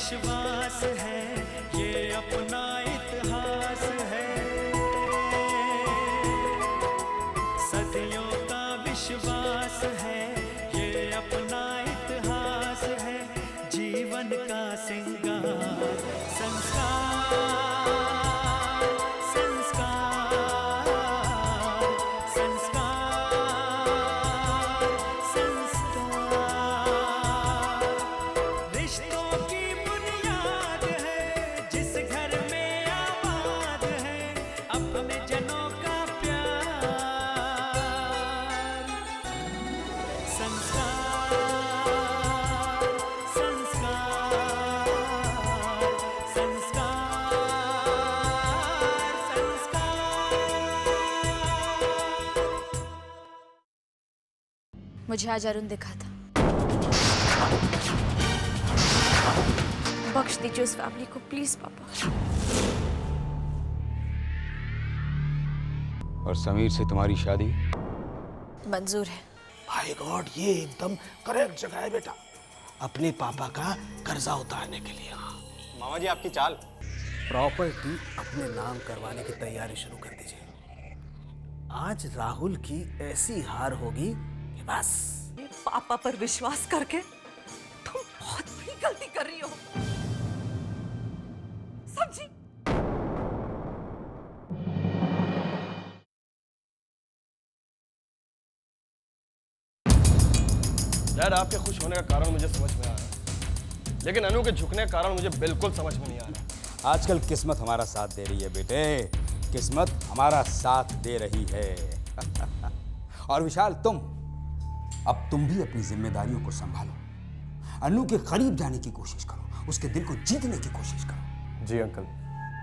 विश्वास है, ये अपना इतिहास है। सदियों का विश्वास है, ये अपना इतिहास है। जीवन का सिंगार संस्कार, संस्कार, संस्कार, संस्कार। रिश्तों की बुनियाद है, जिस घर में आबाद है अपने जनों का प्यार। संस्कार, संस्कार, संस्कार, संस्कार। मुझे आज अरुण दिखा था। बख्श दीजिए उस फैमिली को प्लीज पापा। और समीर से तुम्हारी शादी मंजूर है। माय गॉड, ये एकदम करेक्ट जगह है बेटा, अपने पापा का कर्जा उतारने के लिए। मामा जी आपकी चाल। प्रॉपर्टी अपने नाम करवाने की तैयारी शुरू कर दीजिए। आज राहुल की ऐसी हार होगी कि बस। पापा पर विश्वास करके तुम बहुत बड़ी गलती कर रही हो, समझी? डैड, आपके खुश होने का कारण मुझे समझ में आ रहा है, लेकिन अनु के झुकने का कारण मुझे बिल्कुल समझ में नहीं आ रहा। आजकल किस्मत हमारा साथ दे रही है बेटे, किस्मत हमारा साथ दे रही है। और विशाल, अब तुम भी अपनी जिम्मेदारियों को संभालो। अनु के करीब जाने की कोशिश करो, उसके दिल को जीतने की कोशिश करो। जी अंकल,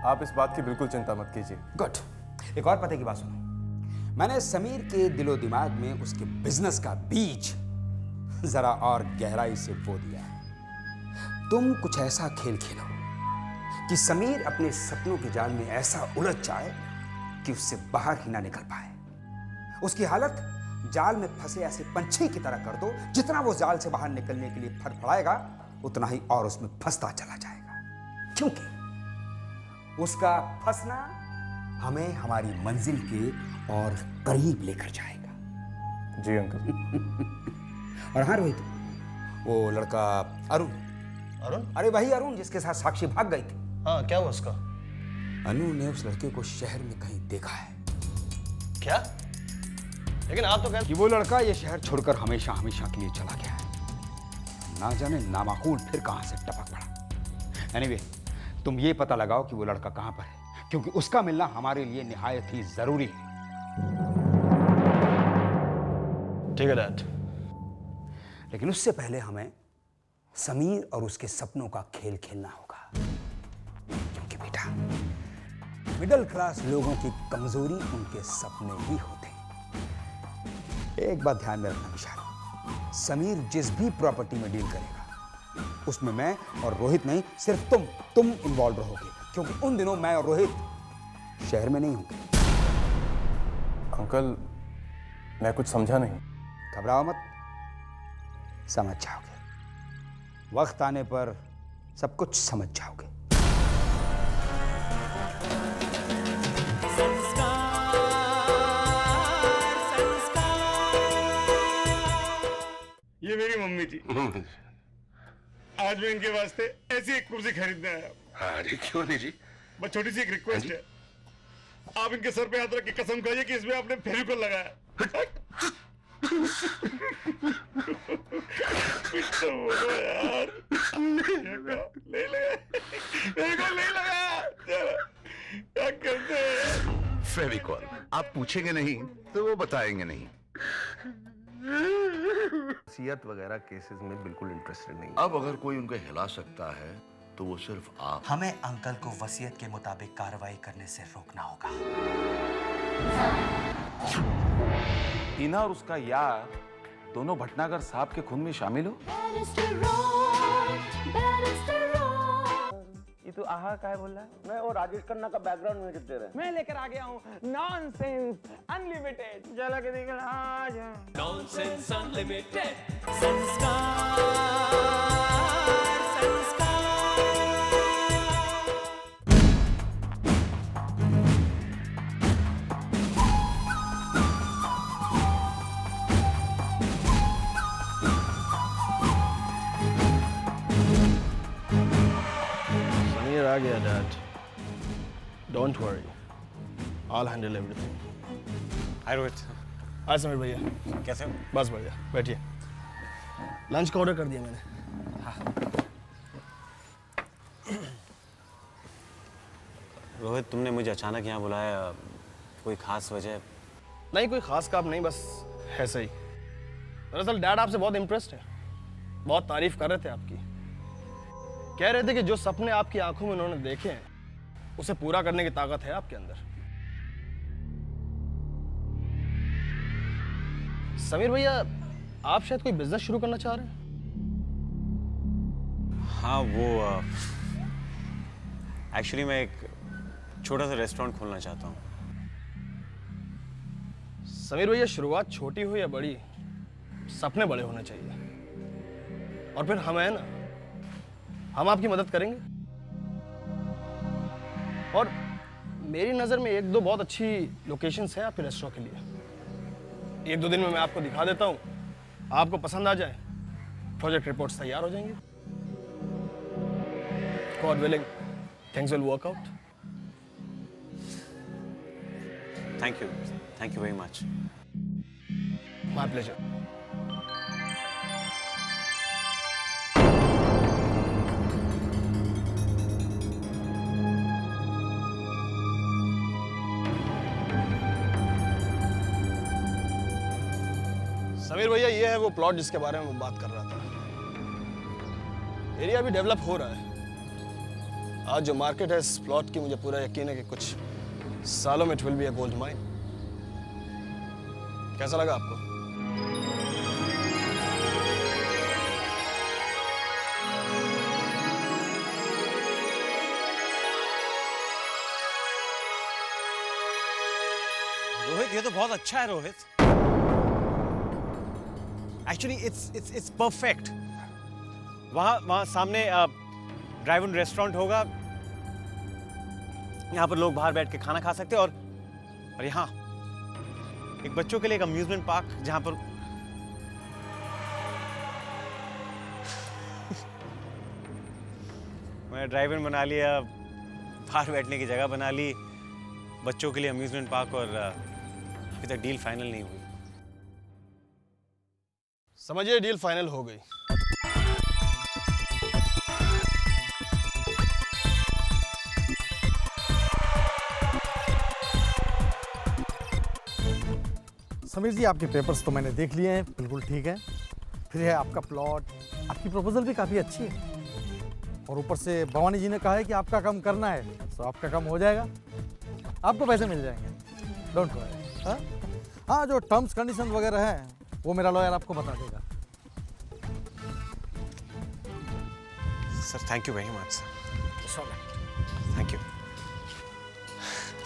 आप इस बात की बिल्कुल चिंता मत कीजिए। गुड। एक और पते की बात सुनो, मैंने समीर के दिलो दिमाग में उसके बिजनेस का बीज जरा और गहराई से बो दिया है। तुम कुछ ऐसा खेल खेलो कि समीर अपने सपनों के जाल में ऐसा उलझ जाए कि उससे बाहर ही ना निकल पाए। उसकी हालत जाल में फंसे ऐसे पंछी की तरह कर दो, जितना वो जाल से बाहर निकलने के लिए फड़फड़ाएगा उतना ही और उसमें फंसता चला जाएगा, क्योंकि उसका फंसना हमें हमारी मंजिल के और करीब लेकर जाएगा। जी अंकल। और हाँ रोहित, वो लड़का अरुण। अरुण? अरे वही अरुण जिसके साथ साक्षी भाग गई थी। हाँ, क्या हुआ उसका? अनु ने उस लड़के को शहर में कहीं देखा है। क्या? लेकिन आप तो कहते कि वो लड़का ये शहर छोड़कर हमेशा हमेशा के लिए चला गया है। ना जाने नामाकूल फिर कहां से टपक पड़ा। एनीवे, तुम ये पता लगाओ कि वो लड़का कहां पर है, क्योंकि उसका मिलना हमारे लिए निहायत ही जरूरी है। ठीक है डैड। लेकिन उससे पहले हमें समीर और उसके सपनों का खेल खेलना होगा, क्योंकि बेटा, मिडिल क्लास लोगों की कमजोरी उनके सपने ही होते हैं। एक बात ध्यान में रखना विशाल, समीर जिस भी प्रॉपर्टी में डील करेगा उसमें मैं और रोहित नहीं, सिर्फ तुम इन्वॉल्व रहोगे, क्योंकि उन दिनों मैं और रोहित शहर में नहीं होंगे। अंकल, मैं कुछ समझा नहीं। घबराओ मत, समझ जाओगे। वक्त आने पर सब कुछ समझ जाओगे। ये मेरी मम्मी थी। आज मैं इनके वास्ते ऐसी एक कुर्सी खरीदने आया। अरे क्यों नहीं जी? बस छोटी सी एक रिक्वेस्ट है, आप इनके सर पे हाथ रख के कसम खाइए कि इसमें आपने फेविकोल लगाया। यार, ले लगा। क्या करते हैं? फेविकॉल आप पूछेंगे नहीं तो वो बताएंगे नहीं। वसीयत वगैरह केसेस में बिल्कुल इंटरेस्टेड नहीं। अब अगर कोई उनको हिला सकता है तो वो सिर्फ आप। हमें अंकल को वसीयत के मुताबिक कार्रवाई करने से रोकना होगा। टीना और उसका यार दोनों भटनागर साहब के खून में शामिल हो। ये तो आहा क्या बोल रहा है? मैं वो राजेश खन्ना का बैकग्राउंड म्यूजिक दे रहा है। मैं लेकर आ गया हूँ नॉनसेंस अनलिमिटेड। चला के देख आज नॉनसेंस अनलिमिटेड। संस्कार, संस्कार। आ गया dad. Don't worry, I'll handle everything. हाय रोहित, हाय समीर भैया, कैसे हो? बस बढ़िया, बैठिए। लंच का ऑर्डर कर दिया मैंने। रोहित, तुमने मुझे अचानक यहाँ बुलाया, कोई खास वजह? नहीं, कोई खास काम नहीं, बस ऐसे ही। दरअसल डैड आपसे बहुत इम्प्रेस्ड है, बहुत तारीफ कर रहे थे आपकी। कह रहे थे कि जो सपने आपकी आंखों में उन्होंने देखे हैं उसे पूरा करने की ताकत है आपके अंदर। समीर भैया, आप शायद कोई बिजनेस शुरू करना चाह रहे हैं? हाँ, वो एक्चुअली मैं एक छोटा सा रेस्टोरेंट खोलना चाहता हूँ। समीर भैया, शुरुआत छोटी हो या बड़ी, सपने बड़े होने चाहिए। और फिर हम हैं ना, हम आपकी मदद करेंगे। और मेरी नज़र में एक दो बहुत अच्छी लोकेशंस हैं आपके रेस्टोरेंट के लिए। एक दो दिन में मैं आपको दिखा देता हूँ, आपको पसंद आ जाए, प्रोजेक्ट रिपोर्ट्स तैयार हो जाएंगी। God willing, things will work out. Thank you very much. My pleasure. Sameer भैया, ये है वो प्लॉट जिसके बारे में मैं बात कर रहा था। एरिया भी डेवलप हो रहा है। आज जो मार्केट है इस प्लॉट की, मुझे पूरा यकीन है कि कुछ सालों में it will be a gold mine. कैसा लगा आपको? रोहित, ये तो बहुत अच्छा है रोहित। Actually it's perfect. वहाँ सामने ड्राइव इन रेस्टोरेंट होगा, यहाँ पर लोग बाहर बैठ के खाना खा सकते हैं। और यहाँ एक बच्चों के लिए एक अम्यूजमेंट पार्क, जहाँ पर मैं ड्राइव इन बना लिया, बाहर बैठने की जगह बना ली, बच्चों के लिए अम्यूजमेंट पार्क। और अभी तक डील फाइनल नहीं हुई। समझिए डील फाइनल हो गई। समीर जी, आपके पेपर्स तो मैंने देख लिए हैं, बिल्कुल ठीक है। फिर है आपका प्लॉट, आपकी प्रपोजल भी काफ़ी अच्छी है। और ऊपर से भवानी जी ने कहा है कि आपका काम करना है, तो आपका काम हो जाएगा, आपको पैसे मिल जाएंगे, डोंट वरी। हाँ, जो टर्म्स कंडीशन वगैरह हैं वो मेरा लॉयर आपको बता देगा। Sir, thank you very much sir.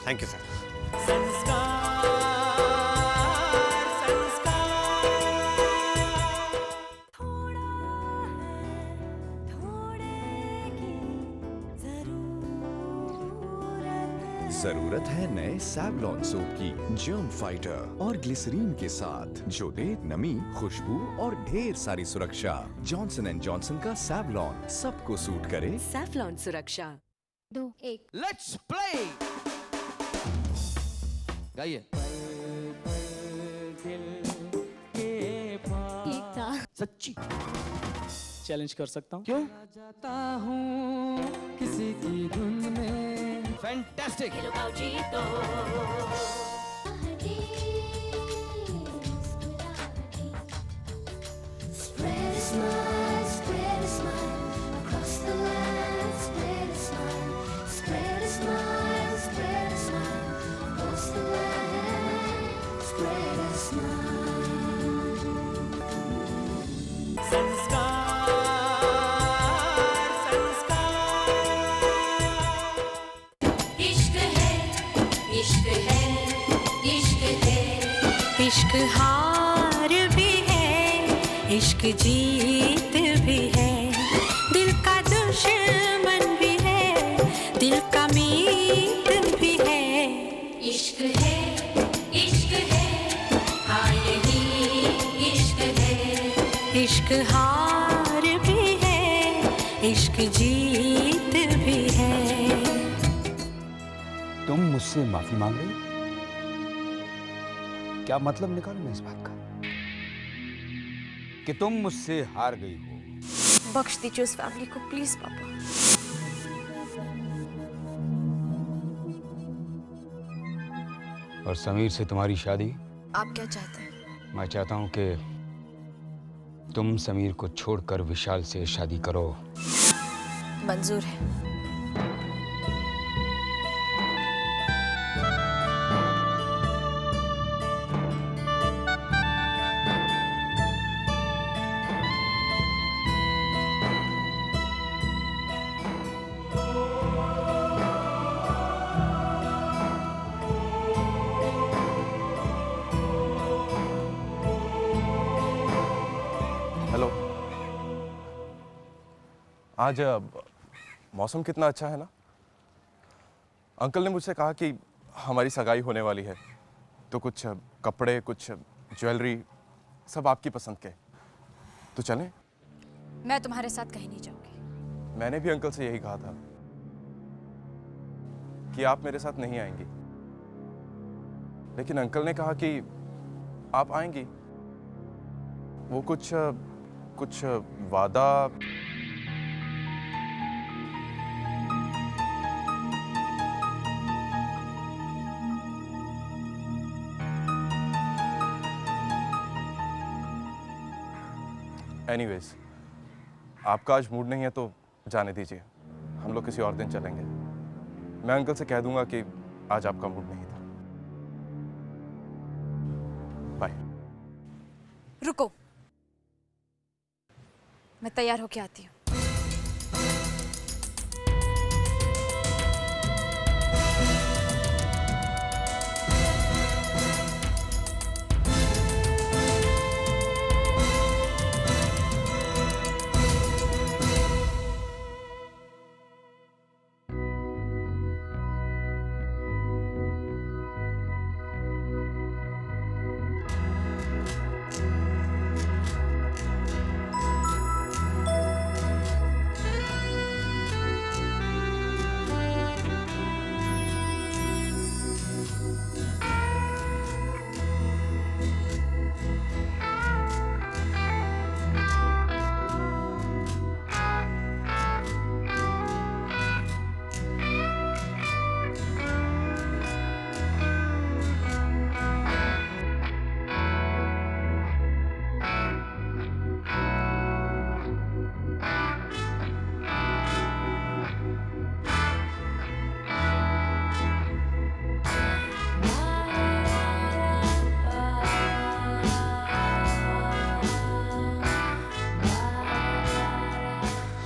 Thank you sir. जरूरत है नए सैवलॉन सोप की, जर्म फाइटर और ग्लिसरीन के साथ, जो दे नमी, खुशबू और ढेर सारी सुरक्षा। जॉनसन एंड जॉनसन का सैवलॉन सबको सूट करे। सैवलॉन सुरक्षा। 2, 1। Let's play. गाइए। ठीक था। सच्ची चैलेंज कर सकता हूँ? क्यों? जाता हूँ किसी की धुन में। फैंटास्टिक। इश्क हार भी है, इश्क जीत भी है, दिल का दुश्मन भी है, दिल का मीत भी है। इश्क है, हाँ यही इश्क है। इश्क हार भी है, इश्क जीत भी है। मुझसे माफी मांग रही हो? क्या मतलब निकालूं मैं इस बात का कि तुम मुझसे हार गई हो? बख्श दीजिए उस फैमिली को प्लीज पापा। और समीर से तुम्हारी शादी? आप क्या चाहते हैं? मैं चाहता हूं कि तुम समीर को छोड़कर विशाल से शादी करो। मंजूर है। हेलो। आज मौसम कितना अच्छा है ना। अंकल ने मुझसे कहा कि हमारी सगाई होने वाली है, तो कुछ कपड़े, कुछ ज्वेलरी सब आपकी पसंद के, तो चलें? मैं तुम्हारे साथ कहीं नहीं जाऊंगी। मैंने भी अंकल से यही कहा था कि आप मेरे साथ नहीं आएंगी, लेकिन अंकल ने कहा कि आप आएंगी। वो कुछ वादा। एनीवेज, आपका आज मूड नहीं है तो जाने दीजिए, हम लोग किसी और दिन चलेंगे। मैं अंकल से कह दूंगा कि आज आपका मूड नहीं था। बाय। रुको, मैं तैयार होके आती हूँ।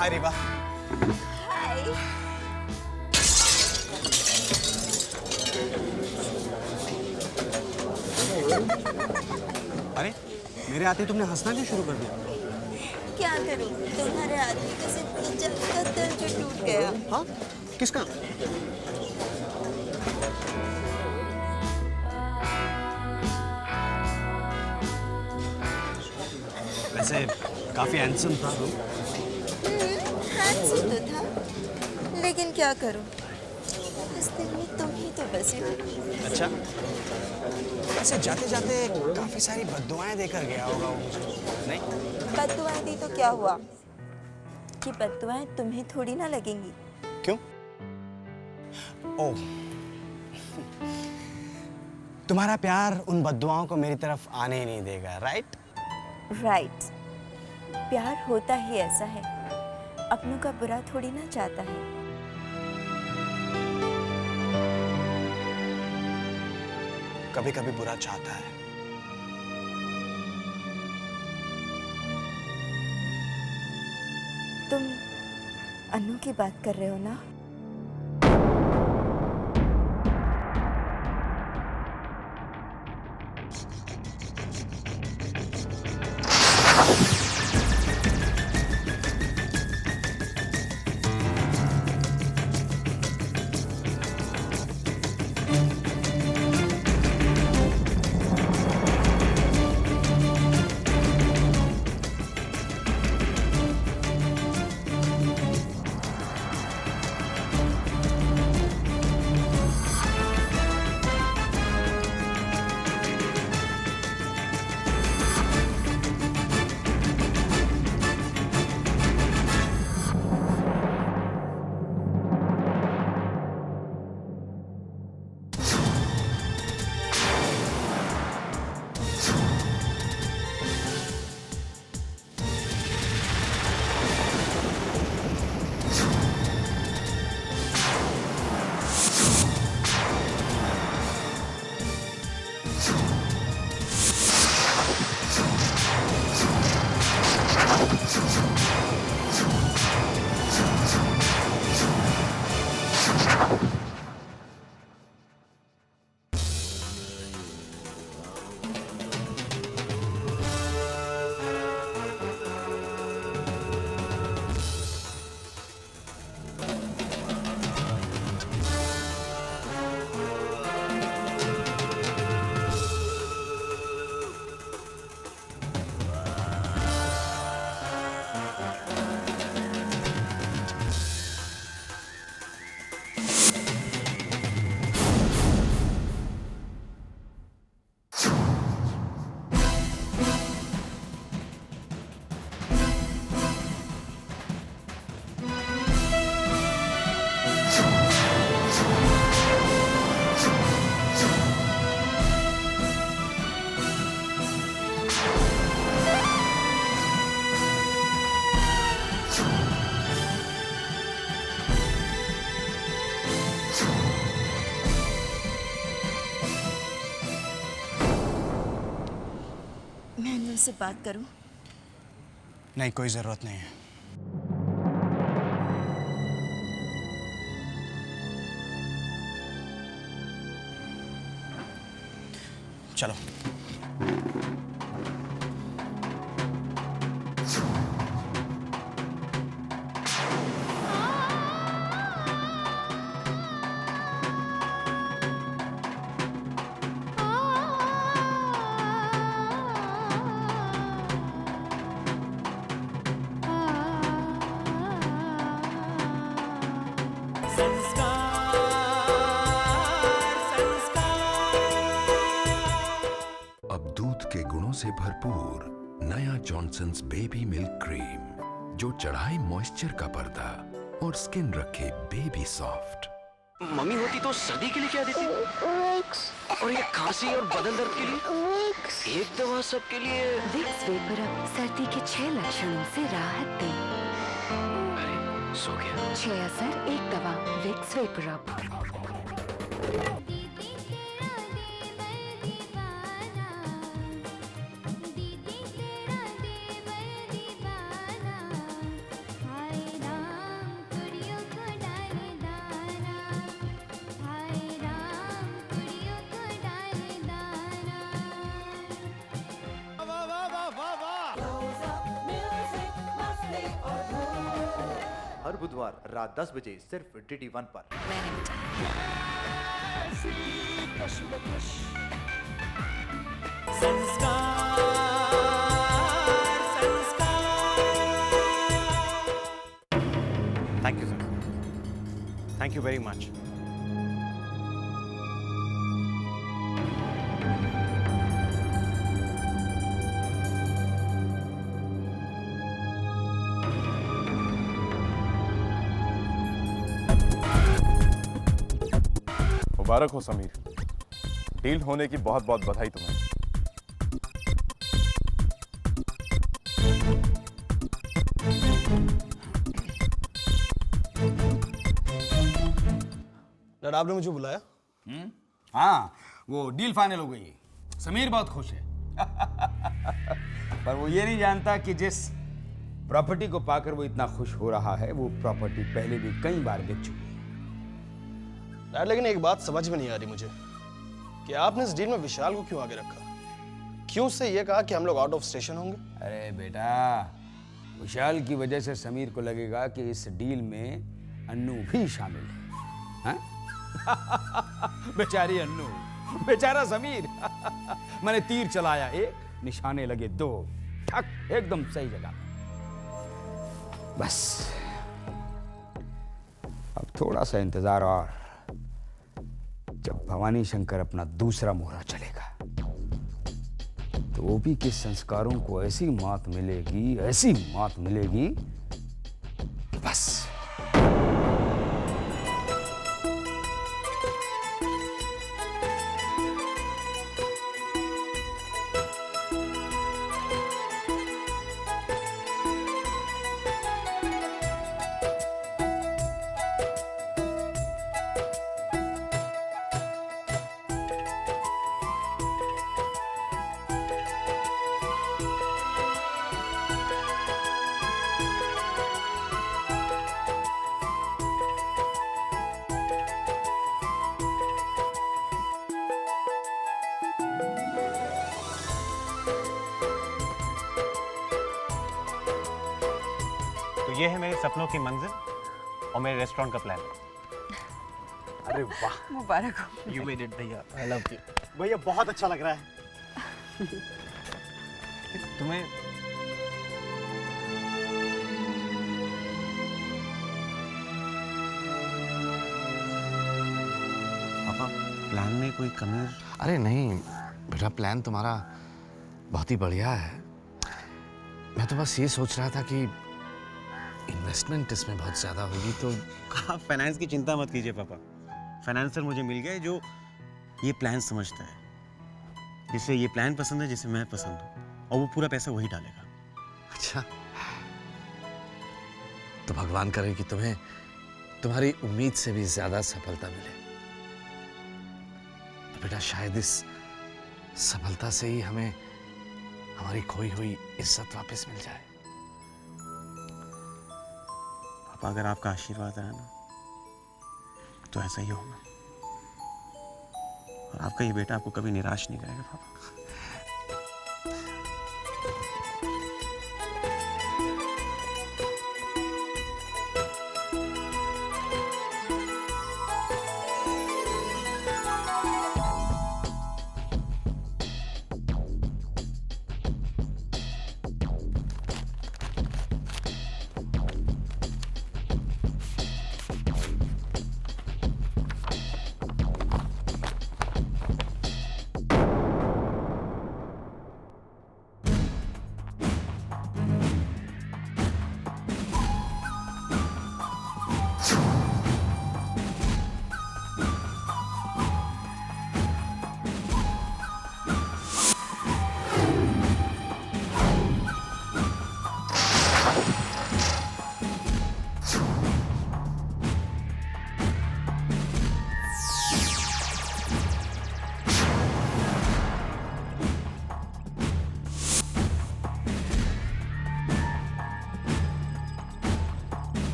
हाय रिवा। हाय। अरे मेरे आते तुमने हंसना क्यों शुरू कर दिया? क्या करूं, तुम्हारे आदमी का सिर्फ जल का दिल जो टूट गया। हाँ, किसका? वैसे काफी हैंडसम था वो। हैंडसम तो था, लेकिन क्या करूं, इस दिल में तुम ही तो बसे हो। अच्छा, वैसे जाते जाते काफी सारी बद्दुआएं देकर गया होगा वो मुझे, नहीं? बद्दुआएं दी तो क्या हुआ कि बद्दुआएं तुम्हें थोड़ी ना लगेंगी। क्यों? ओह, तुम्हारा प्यार उन बद्दुआओं को मेरी तरफ आने ही नहीं देगा, राइट? राइट। प्यार होता ही ऐसा है, अपनों का बुरा थोड़ी ना चाहता है। कभी कभी बुरा चाहता है। तुम अनु की बात कर रहे हो ना? उनसे बात करूं? नहीं, कोई जरूरत नहीं है। चलो। अब दूध के गुणों से भरपूर नया जॉनसन्स बेबी मिल्क क्रीम जो चढ़ाए मॉइस्चर का पर्दा और स्किन रखे बेबी सॉफ्ट। मम्मी होती तो सर्दी के लिए क्या देती? विक्स। और ये खांसी और बदन दर्द के लिए? विक्स। एक दवा सबके लिए? विक्स वेपरअप सर्दी के 6 लक्षणों से राहत दे। अरे सो गया। 6 असर एक दवा, विक्स वेपरअप। हर बुधवार रात 10 बजे सिर्फ DD1 पर। Thank you sir, thank you very much. मुबारक हो समीर, डील होने की बहुत बहुत बधाई तुम्हें। डैड, आपने मुझे बुलाया? हाँ, वो डील फाइनल हो गई। समीर बहुत खुश है। पर वो ये नहीं जानता कि जिस प्रॉपर्टी को पाकर वो इतना खुश हो रहा है वो प्रॉपर्टी पहले भी कई बार बिक चुकी है। डैड, लेकिन एक बात समझ में नहीं आ रही मुझे कि आपने इस डील में विशाल को क्यों आगे रखा? क्यों से ये कहा कि हम लोग आउट ऑफ स्टेशन होंगे? अरे बेटा, विशाल की वजह से समीर को लगेगा कि इस डील में अन्नू भी शामिल है। बेचारी अन्नू, बेचारा समीर। मैंने तीर चलाया एक, निशाने लगे 2, ठक एकदम सही जगह। बस अब थोड़ा सा इंतजार और, जब भवानी शंकर अपना दूसरा मोहरा चलेगा तो ओपी के संस्कारों को ऐसी मात मिलेगी, ऐसी मात मिलेगी कि बस। ये है मेरे सपनों की मंजिल और मेरे रेस्टोरेंट का प्लान। अरे वाह, मुबारक हो। You made it भैया। I love you। भैया बहुत अच्छा लग रहा है। तुम्हें पापा प्लान में कोई कमी? अरे नहीं बेटा, प्लान तुम्हारा बहुत ही बढ़िया है। मैं तो बस ये सोच रहा था कि इन्वेस्टमेंट इसमें बहुत ज्यादा होगी तो। आप फाइनेंस की चिंता मत कीजिए पापा, फाइनेंसर मुझे मिल गए जो ये प्लान समझता है, जिसे ये प्लान पसंद है, जिसे मैं पसंद हूँ, और वो पूरा पैसा वही डालेगा। अच्छा, तो भगवान करे कि तुम्हें तुम्हारी उम्मीद से भी ज्यादा सफलता मिले। तो बेटा शायद इस सफलता से ही हमें हमारी खोई हुई इज्जत वापस मिल जाए। पापा अगर आपका आशीर्वाद रहा ना तो ऐसा ही होगा, और आपका ये बेटा आपको कभी निराश नहीं करेगा पापा।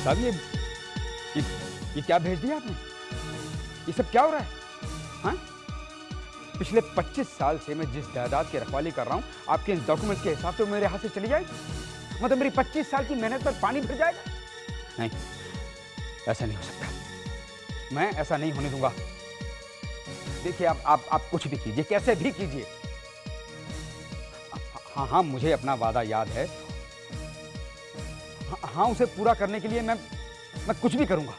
साहब ये क्या भेज दिया आपने? ये सब क्या हो रहा है? हाँ? पिछले 25 साल से मैं जिस जायदाद की रखवाली कर रहा हूँ, आपके इन डॉक्यूमेंट्स के हिसाब से मेरे हाथ से चली जाएगी? मतलब मेरी 25 साल की मेहनत पर पानी फिर जाएगा? नहीं, ऐसा नहीं हो सकता। मैं ऐसा नहीं होने दूंगा। देखिए आप कुछ भी कीजिए, कैसे भी कीजिए। हाँ, मुझे अपना वादा याद है। हाँ, उसे पूरा करने के लिए मैं कुछ भी करूंगा।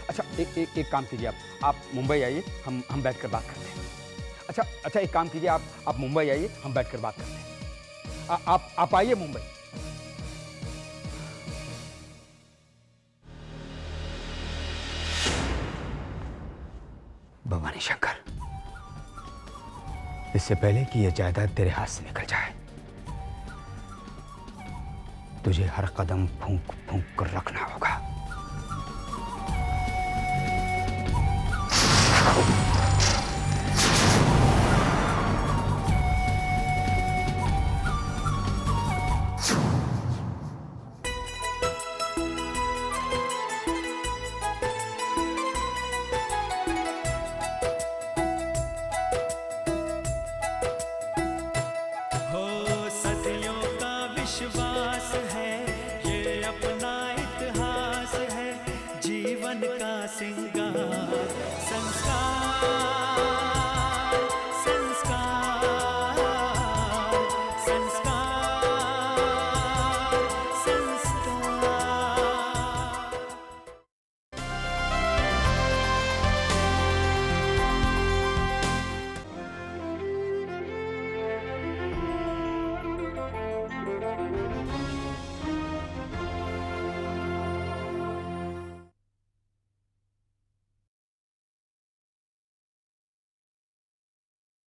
अच्छा, एक काम कीजिए, आप मुंबई आइए, हम बैठकर बात करते हैं। अच्छा, एक काम कीजिए, आप मुंबई आइए, हम बैठकर बात करते हैं। आप आइए मुंबई। भवानी शंकर, इससे पहले कि यह जायदाद तेरे हाथ से निकल जाए, तुझे हर कदम फूंक फूंक कर रखना होगा।